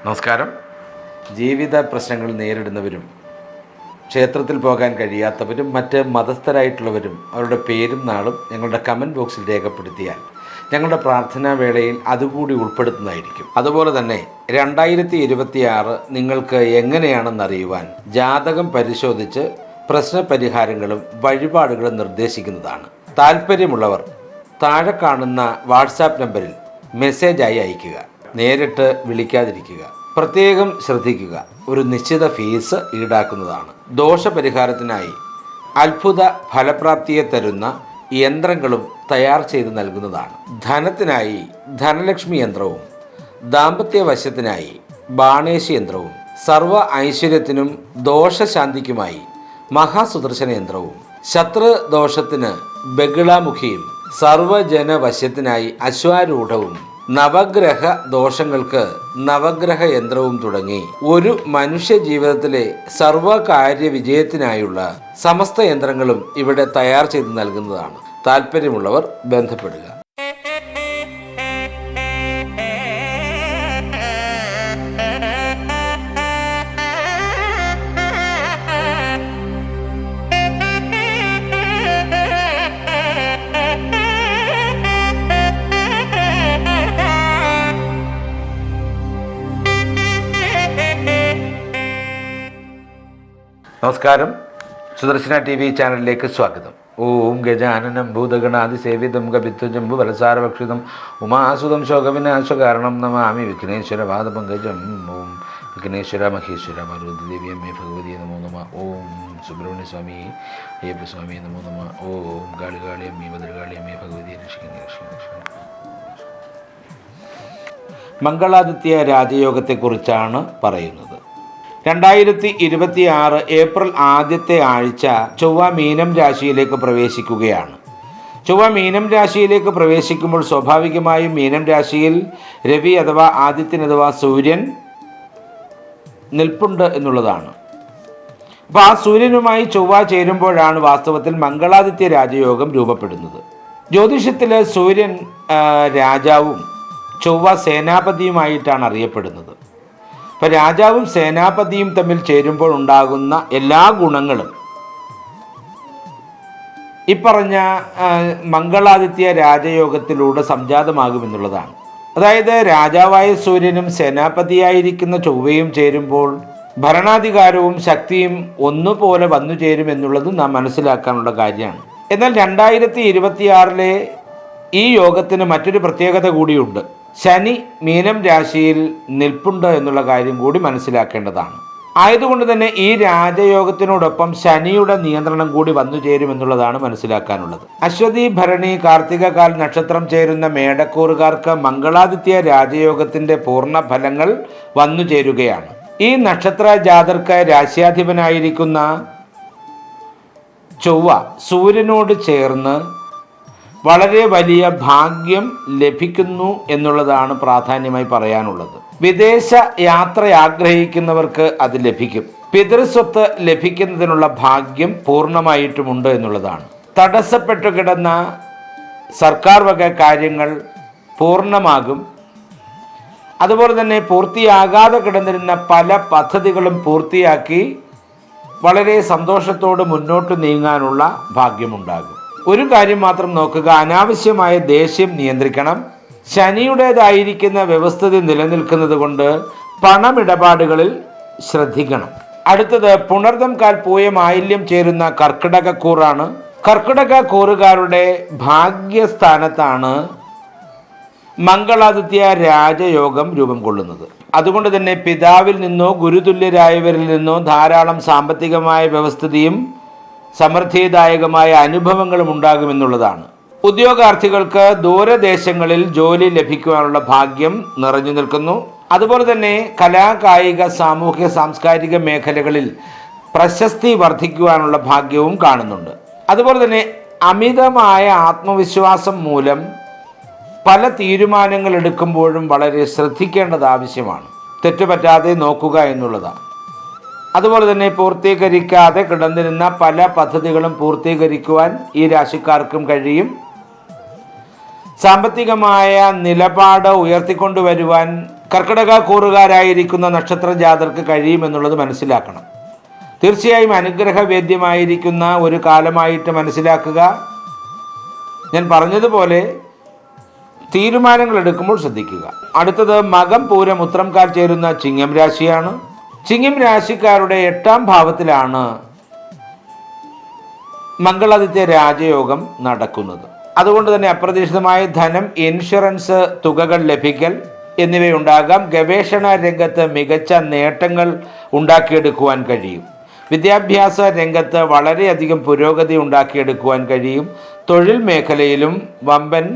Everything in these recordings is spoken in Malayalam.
നമസ്കാരം. ജീവിത പ്രശ്നങ്ങൾ നേരിടുന്നവരും ക്ഷേത്രത്തിൽ പോകാൻ കഴിയാത്തവരും മറ്റ് മതസ്ഥരായിട്ടുള്ളവരും അവരുടെ പേരും നാളും ഞങ്ങളുടെ കമൻറ്റ് ബോക്സിൽ രേഖപ്പെടുത്തിയാൽ ഞങ്ങളുടെ പ്രാർത്ഥനാ വേളയിൽ അതുകൂടി ഉൾപ്പെടുത്തുന്നതായിരിക്കും. അതുപോലെ തന്നെ 2026 നിങ്ങൾക്ക് എങ്ങനെയാണെന്നറിയുവാൻ ജാതകം പരിശോധിച്ച് പ്രശ്നപരിഹാരങ്ങളും വഴിപാടുകളും നിർദ്ദേശിക്കുന്നതാണ്. താല്പര്യമുള്ളവർ താഴെ കാണുന്ന വാട്സാപ്പ് നമ്പറിൽ മെസ്സേജായി അയയ്ക്കുക. നേരിട്ട് വിളിക്കാതിരിക്കുക. പ്രത്യേകം ശ്രദ്ധിക്കുക, ഒരു നിശ്ചിത ഫീസ് ഈടാക്കുന്നതാണ്. ദോഷപരിഹാരത്തിനായി അത്ഭുത ഫലപ്രാപ്തിയെ തരുന്ന യന്ത്രങ്ങളും തയ്യാർ ചെയ്ത് നൽകുന്നതാണ്. ധനത്തിനായി ധനലക്ഷ്മി യന്ത്രവും, ദാമ്പത്യവശത്തിനായി ബാണേശി യന്ത്രവും, സർവ ഐശ്വര്യത്തിനും ദോഷശാന്തിക്കുമായി മഹാസുദർശന യന്ത്രവും, ശത്രുദോഷത്തിന് ബഗിളാമുഖിയും, സർവജനവശ്യത്തിനായി അശ്വാരൂഢവും, നവഗ്രഹ ദോഷങ്ങൾക്ക് നവഗ്രഹ യന്ത്രവും തുടങ്ങി ഒരു മനുഷ്യ ജീവിതത്തിലെ സർവകാര്യ വിജയത്തിനായുള്ള സമസ്ത യന്ത്രങ്ങളും ഇവിടെ തയ്യാർ ചെയ്ത് നൽകുന്നതാണ്. താല്പര്യമുള്ളവർ ബന്ധപ്പെടുക. നമസ്കാരം. സുദർശന TV ചാനലിലേക്ക് സ്വാഗതം. ഓം ഗജാനനം ഭൂതഗണാതിസേവിതം കപിത്വജംബു ഫലസാരഭക്ഷിതം ഉമാസുതം ശോകവിനാശകാരണം നമാമി വിഘ്നേശ്വരപാദപങ്കജം. ഓം വിഘ്നേശ്വര മഹേശ്വര മരുദേവി അമ്മേ ഭഗവതി നമോ നമ. ഓം സുബ്രഹ്മണ്യ സ്വാമി അയ്യപ്പസ്വാമി നമോ നമ. ഓം കാളികാളി അമ്മേ ഭദ്രകാളി അമ്മേ ഭഗവതി രക്ഷിക്കണേ. മംഗളാദിത്യ രാജയോഗത്തെക്കുറിച്ചാണ് പറയുന്നത്. 2026 ഏപ്രിൽ ആദ്യത്തെ ആഴ്ച ചൊവ്വ മീനം രാശിയിലേക്ക് പ്രവേശിക്കുകയാണ്. ചൊവ്വ മീനം രാശിയിലേക്ക് പ്രവേശിക്കുമ്പോൾ സ്വാഭാവികമായും മീനം രാശിയിൽ രവി അഥവാ ആദിത്യൻ അഥവാ സൂര്യൻ നിൽപ്പുണ്ട് എന്നുള്ളതാണ്. അപ്പോൾ ആ സൂര്യനുമായി ചൊവ്വ ചേരുമ്പോഴാണ് വാസ്തവത്തിൽ മംഗളാദിത്യ രാജയോഗം രൂപപ്പെടുന്നത്. ജ്യോതിഷത്തിൽ സൂര്യൻ രാജാവും ചൊവ്വ സേനാപതിയുമായിട്ടാണ് അറിയപ്പെടുന്നത്. അപ്പോൾ രാജാവും സേനാപതിയും തമ്മിൽ ചേരുമ്പോൾ ഉണ്ടാകുന്ന എല്ലാ ഗുണങ്ങളും ഈ പറഞ്ഞ മംഗളാദിത്യ രാജയോഗത്തിലൂടെ സംജാതമാകുമെന്നുള്ളതാണ്. അതായത് രാജാവായ സൂര്യനും സേനാപതിയായിരിക്കുന്ന ചൊവ്വയും ചേരുമ്പോൾ ഭരണാധികാരവും ശക്തിയും ഒന്നുപോലെ വന്നു ചേരും എന്നുള്ളത് നാം മനസ്സിലാക്കാനുള്ള കാര്യമാണ്. എന്നാൽ 2026 ഈ യോഗത്തിന് മറ്റൊരു പ്രത്യേകത കൂടിയുണ്ട്. ശനി മീനം രാശിയിൽ നിൽപ്പുണ്ട് എന്നുള്ള കാര്യം കൂടി മനസ്സിലാക്കേണ്ടതാണ്. ആയതുകൊണ്ട് തന്നെ ഈ രാജയോഗത്തിനോടൊപ്പം ശനിയുടെ നിയന്ത്രണം കൂടി വന്നു ചേരുമെന്നുള്ളതാണ് മനസ്സിലാക്കാനുള്ളത്. അശ്വതി, ഭരണി, കാർത്തിക കാൽ നക്ഷത്രം ചേരുന്ന മേടക്കൂറുകാർക്ക് മംഗളാദിത്യ രാജയോഗത്തിന്റെ പൂർണ്ണ ഫലങ്ങൾ വന്നു ചേരുകയാണ്. ഈ നക്ഷത്ര ജാതർക്ക് രാശ്യാധിപനായിരിക്കുന്ന ചൊവ്വ സൂര്യനോട് ചേർന്ന് വളരെ വലിയ ഭാഗ്യം ലഭിക്കുന്നു എന്നുള്ളതാണ് പ്രാധാന്യമായി പറയാനുള്ളത്. വിദേശ യാത്ര ആഗ്രഹിക്കുന്നവർക്ക് അത് ലഭിക്കും. പിതൃസ്വത്ത് ലഭിക്കുന്നതിനുള്ള ഭാഗ്യം പൂർണ്ണമായിട്ടുമുണ്ട് എന്നുള്ളതാണ്. തടസ്സപ്പെട്ടു കിടന്ന സർക്കാർ വക കാര്യങ്ങൾ പൂർണ്ണമാകും. അതുപോലെ തന്നെ പൂർത്തിയാകാതെ കിടന്നിരുന്ന പല പദ്ധതികളും പൂർത്തിയാക്കി വളരെ സന്തോഷത്തോട് മുന്നോട്ട് നീങ്ങാനുള്ള ഭാഗ്യമുണ്ടാകും. ഒരു കാര്യം മാത്രം നോക്കുക, അനാവശ്യമായ ദേഷ്യം നിയന്ത്രിക്കണം. ശനിയുടേതായിരിക്കുന്ന വ്യവസ്ഥിതി നിലനിൽക്കുന്നത് കൊണ്ട് പണമിടപാടുകളിൽ ശ്രദ്ധിക്കണം. അടുത്തത് പുണർദം കാൽ പൂയം ആയില്യം ചേരുന്ന കർക്കിടക കൂറാണ്. കർക്കിടക കൂറുകാരുടെ ഭാഗ്യസ്ഥാനത്താണ് മംഗളാദിത്യ രാജയോഗം രൂപം കൊള്ളുന്നത്. അതുകൊണ്ട് തന്നെ പിതാവിൽ നിന്നോ ഗുരുതുല്യരായവരിൽ നിന്നോ ധാരാളം സാമ്പത്തികമായ വ്യവസ്ഥിതിയും സമൃദ്ധിദായകമായ അനുഭവങ്ങളും ഉണ്ടാകുമെന്നുള്ളതാണ്. ഉദ്യോഗാർത്ഥികൾക്ക് ദൂരദേശങ്ങളിൽ ജോലി ലഭിക്കുവാനുള്ള ഭാഗ്യം നിറഞ്ഞു നിൽക്കുന്നു. അതുപോലെ തന്നെ കലാ, കായിക, സാമൂഹ്യ, സാംസ്കാരിക മേഖലകളിൽ പ്രശസ്തി വർദ്ധിക്കുവാനുള്ള ഭാഗ്യവും കാണുന്നുണ്ട്. അതുപോലെ തന്നെ അമിതമായ ആത്മവിശ്വാസം മൂലം പല തീരുമാനങ്ങൾ എടുക്കുമ്പോഴും വളരെ ശ്രദ്ധിക്കേണ്ടത് ആവശ്യമാണ്. തെറ്റുപറ്റാതെ നോക്കുക എന്നുള്ളതാണ്. അതുപോലെ തന്നെ പൂർത്തീകരിക്കാതെ കിടന്നിരുന്ന പല പദ്ധതികളും പൂർത്തീകരിക്കുവാൻ ഈ രാശിക്കാർക്കും കഴിയും. സാമ്പത്തികമായ നിലപാട് ഉയർത്തിക്കൊണ്ടുവരുവാൻ കർക്കിടക കൂറുകാരായിരിക്കുന്ന നക്ഷത്ര ജാതർക്ക് കഴിയുമെന്നുള്ളത് മനസ്സിലാക്കണം. തീർച്ചയായും അനുഗ്രഹവേദ്യമായിരിക്കുന്ന ഒരു കാലമായിട്ട് മനസ്സിലാക്കുക. ഞാൻ പറഞ്ഞതുപോലെ തീരുമാനങ്ങൾ എടുക്കുമ്പോൾ ശ്രദ്ധിക്കുക. അടുത്തത് മകം പൂരം ഉത്രം കാൽ ചേരുന്ന ചിങ്ങം രാശിയാണ്. ചിങ്ങം രാശിക്കാരുടെ 8ാം ഭാവത്തിലാണ് മംഗളാദിത്യ രാജയോഗം നടക്കുന്നത്. അതുകൊണ്ട് തന്നെ അപ്രതീക്ഷിതമായ ധനം, ഇൻഷുറൻസ് തുകകൾ ലഭിക്കൽ എന്നിവയുണ്ടാകാം. ഗവേഷണ രംഗത്ത് മികച്ച നേട്ടങ്ങൾ ഉണ്ടാക്കിയെടുക്കുവാൻ കഴിയും. വിദ്യാഭ്യാസ രംഗത്ത് വളരെയധികം പുരോഗതി ഉണ്ടാക്കിയെടുക്കുവാൻ കഴിയും. തൊഴിൽ മേഖലയിലും വമ്പൻ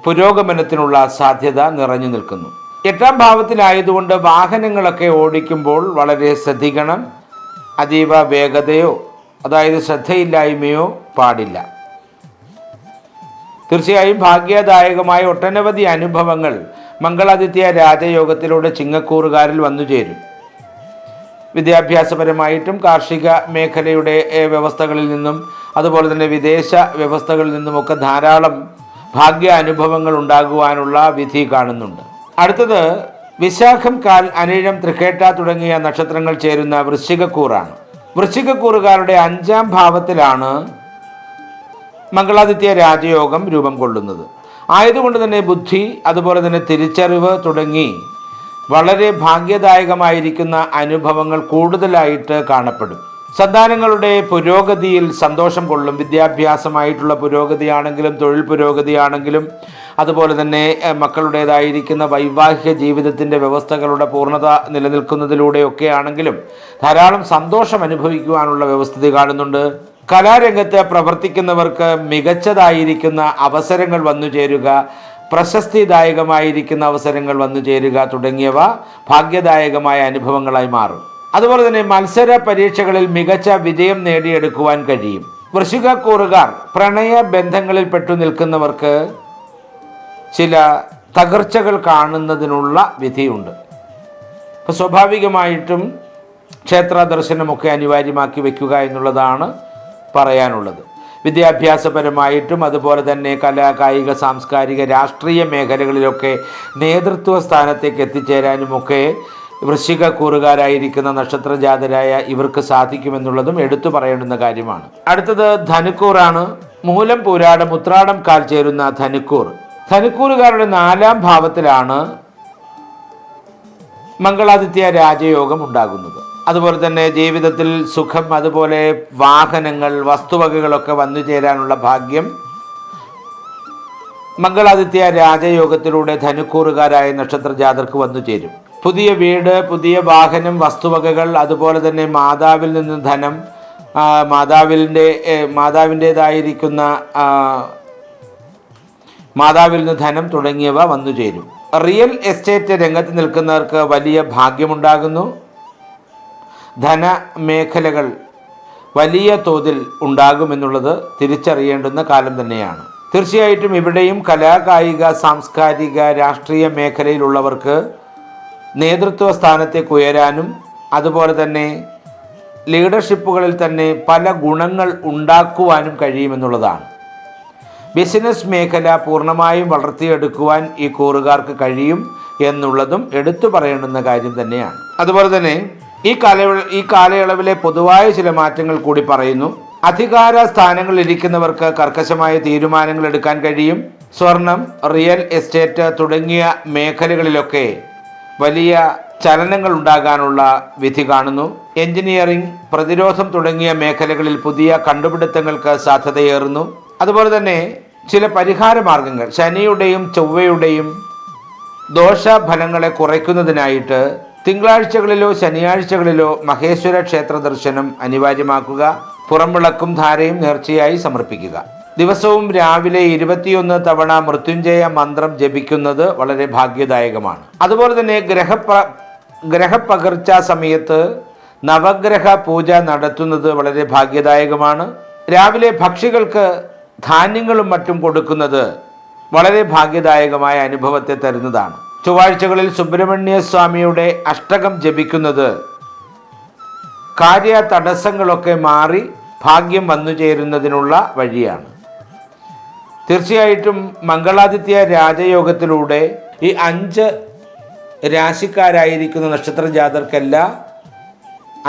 പുരോഗമനത്തിനുള്ള സാധ്യത നിറഞ്ഞു നിൽക്കുന്നു. 8ാം ഭാവത്തിലായതുകൊണ്ട് വാഹനങ്ങളൊക്കെ ഓടിക്കുമ്പോൾ വളരെ ശ്രദ്ധിക്കണം. അതീവ വേഗതയോ അതായത് ശ്രദ്ധയില്ലായ്മയോ പാടില്ല. തീർച്ചയായും ഭാഗ്യദായകമായ ഒട്ടനവധി അനുഭവങ്ങൾ മംഗളാദിത്യ രാജയോഗത്തിലൂടെ ചിങ്ങക്കൂറുകാരിൽ വന്നു ചേരും. വിദ്യാഭ്യാസപരമായിട്ടും കാർഷിക മേഖലയുടെ വ്യവസ്ഥകളിൽ നിന്നും അതുപോലെ തന്നെ വിദേശ വ്യവസ്ഥകളിൽ നിന്നുമൊക്കെ ധാരാളം ഭാഗ്യ അനുഭവങ്ങൾ ഉണ്ടാകുവാനുള്ള വിധി കാണുന്നുണ്ട്. അടുത്തത് വിശാഖം, കാൽ, അനിഴം, തൃക്കേട്ട തുടങ്ങിയ നക്ഷത്രങ്ങൾ ചേരുന്ന വൃശ്ചികക്കൂറാണ്. വൃശ്ചികക്കൂറുകാരുടെ 5ാം ഭാവത്തിലാണ് മംഗളാദിത്യ രാജയോഗം രൂപം കൊള്ളുന്നത്. ആയതുകൊണ്ട് തന്നെ ബുദ്ധി, അതുപോലെ തന്നെ തിരിച്ചറിവ് തുടങ്ങി വളരെ ഭാഗ്യദായകമായിരിക്കുന്ന അനുഭവങ്ങൾ കൂടുതലായിട്ട് കാണപ്പെടും. സന്താനങ്ങളുടെ പുരോഗതിയിൽ സന്തോഷം കൊള്ളും. വിദ്യാഭ്യാസമായിട്ടുള്ള പുരോഗതിയാണെങ്കിലും തൊഴിൽ പുരോഗതിയാണെങ്കിലും അതുപോലെ തന്നെ മക്കളുടേതായിരിക്കുന്ന വൈവാഹിക ജീവിതത്തിൻ്റെ വ്യവസ്ഥകളുടെ പൂർണ്ണത നിലനിൽക്കുന്നതിലൂടെയൊക്കെ ആണെങ്കിലും ധാരാളം സന്തോഷം അനുഭവിക്കുവാനുള്ള വ്യവസ്ഥിതി കാണുന്നുണ്ട്. കലാരംഗത്ത് പ്രവർത്തിക്കുന്നവർക്ക് മികച്ചതായിരിക്കുന്ന അവസരങ്ങൾ വന്നു ചേരുക, പ്രശസ്തിദായകമായിരിക്കുന്ന അവസരങ്ങൾ വന്നു ചേരുക തുടങ്ങിയവ ഭാഗ്യദായകമായ അനുഭവങ്ങളായി മാറും. അതുപോലെ തന്നെ മത്സര പരീക്ഷകളിൽ മികച്ച വിജയം നേടിയെടുക്കുവാൻ കഴിയും. വൃശ്ചികക്കൂറുകാർ പ്രണയ ബന്ധങ്ങളിൽ പെട്ടു നിൽക്കുന്നവർക്ക് ചില തകർച്ചകൾ കാണുന്നതിനുള്ള വിധിയുണ്ട്. അപ്പോൾ സ്വാഭാവികമായിട്ടും ക്ഷേത്ര ദർശനമൊക്കെ അനിവാര്യമാക്കി വയ്ക്കുക എന്നുള്ളതാണ് പറയാനുള്ളത്. വിദ്യാഭ്യാസപരമായിട്ടും അതുപോലെ തന്നെ കലാ, കായിക, സാംസ്കാരിക, രാഷ്ട്രീയ മേഖലകളിലൊക്കെ നേതൃത്വ സ്ഥാനത്തേക്ക് എത്തിച്ചേരാനുമൊക്കെ വൃശ്ചികക്കൂറുകാരായിരിക്കുന്ന നക്ഷത്രജാതരായ ഇവർക്ക് സാധിക്കുമെന്നുള്ളതും എടുത്തു പറയേണ്ടുന്ന കാര്യമാണ്. അടുത്തത് ധനുക്കൂറാണ്. മൂലം, പൂരാടം, ഉത്രാടം കാൽ ചേരുന്ന ധനുക്കൂർ. ധനുക്കൂറുകാരുടെ 4ാം ഭാവത്തിലാണ് മംഗളാദിത്യ രാജയോഗം ഉണ്ടാകുന്നത്. അതുപോലെ തന്നെ ജീവിതത്തിൽ സുഖം, അതുപോലെ വാഹനങ്ങൾ, വസ്തുവകകളൊക്കെ വന്നു ചേരാനുള്ള ഭാഗ്യം മംഗളാദിത്യ രാജയോഗത്തിലൂടെ ധനുക്കൂറുകാരായ നക്ഷത്രജാതർക്ക് വന്നു ചേരും. പുതിയ വീട്, പുതിയ വാഹനം, വസ്തുവകകൾ, അതുപോലെ തന്നെ മാതാവിൽ നിന്ന് ധനം, മാതാവിൽ നിന്ന് ധനം തുടങ്ങിയവ വന്നു ചേരും. റിയൽ എസ്റ്റേറ്റ് രംഗത്ത് നിൽക്കുന്നവർക്ക് വലിയ ഭാഗ്യമുണ്ടാകുന്നു. ധനമേഖലകൾ വലിയ തോതിൽ ഉണ്ടാകുമെന്നുള്ളത് തിരിച്ചറിയേണ്ടുന്ന കാലം തന്നെയാണ്. തീർച്ചയായിട്ടും ഇവിടെയും കലാ, കായിക, സാംസ്കാരിക, രാഷ്ട്രീയ മേഖലയിലുള്ളവർക്ക് നേതൃത്വ സ്ഥാനത്തേക്ക് ഉയരാനും അതുപോലെ തന്നെ ലീഡർഷിപ്പുകളിൽ തന്നെ പല ഗുണങ്ങൾ ഉണ്ടാക്കുവാനും കഴിയുമെന്നുള്ളതാണ്. ബിസിനസ് മേഖല പൂർണ്ണമായും വളർത്തിയെടുക്കുവാൻ ഈ കൂറുകാർക്ക് കഴിയും എന്നുള്ളതും എടുത്തു പറയേണ്ടുന്ന കാര്യം തന്നെയാണ്. അതുപോലെ തന്നെ ഈ കാലയളവിലെ പൊതുവായ ചില മാറ്റങ്ങൾ കൂടി പറയുന്നു. അധികാര സ്ഥാനങ്ങളിൽ ഇരിക്കുന്നവർക്ക് കർക്കശമായ തീരുമാനങ്ങൾ എടുക്കാൻ കഴിയും. സ്വർണം, റിയൽ എസ്റ്റേറ്റ് തുടങ്ങിയ മേഖലകളിലൊക്കെ വലിയ ചലനങ്ങൾ ഉണ്ടാകാനുള്ള വിധി കാണുന്നു. എഞ്ചിനീയറിംഗ്, പ്രതിരോധം തുടങ്ങിയ മേഖലകളിൽ പുതിയ കണ്ടുപിടുത്തങ്ങൾക്ക് സാധ്യതയേറുന്നു. അതുപോലെ തന്നെ ചില പരിഹാര മാർഗങ്ങൾ, ശനിയുടെയും ചൊവ്വയുടെയും ദോഷഫലങ്ങളെ കുറയ്ക്കുന്നതിനായിട്ട് തിങ്കളാഴ്ചകളിലോ ശനിയാഴ്ചകളിലോ മഹേശ്വര ക്ഷേത്ര ദർശനം അനിവാര്യമാക്കുക. പുറംവിളക്കും ധാരയും നേർച്ചയായി സമർപ്പിക്കുക. ദിവസവും രാവിലെ 21 തവണ മൃത്യുഞ്ജയ മന്ത്രം ജപിക്കുന്നത് വളരെ ഭാഗ്യദായകമാണ്. അതുപോലെ തന്നെ ഗ്രഹപകർച്ച സമയത്ത് നവഗ്രഹ പൂജ നടത്തുന്നത് വളരെ ഭാഗ്യദായകമാണ്. രാവിലെ ഭക്ഷികൾക്ക് ധാന്യങ്ങളും മറ്റും കൊടുക്കുന്നത് വളരെ ഭാഗ്യദായകമായ അനുഭവത്തെ തരുന്നതാണ്. ചൊവ്വാഴ്ചകളിൽ സുബ്രഹ്മണ്യ സ്വാമിയുടെ അഷ്ടകം ജപിക്കുന്നത് കാര്യ തടസ്സങ്ങളൊക്കെ മാറി ഭാഗ്യം വന്നു ചേരുന്നതിനുള്ള വഴിയാണ്. തീർച്ചയായിട്ടും മംഗളാദിത്യ രാജയോഗത്തിലൂടെ ഈ 5 രാശിക്കാരായിരിക്കുന്ന നക്ഷത്ര ജാതർക്കെല്ലാം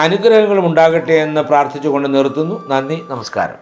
അനുഗ്രഹങ്ങളും ഉണ്ടാകട്ടെ എന്ന് പ്രാർത്ഥിച്ചുകൊണ്ട് നിർത്തുന്നു. നന്ദി, നമസ്കാരം.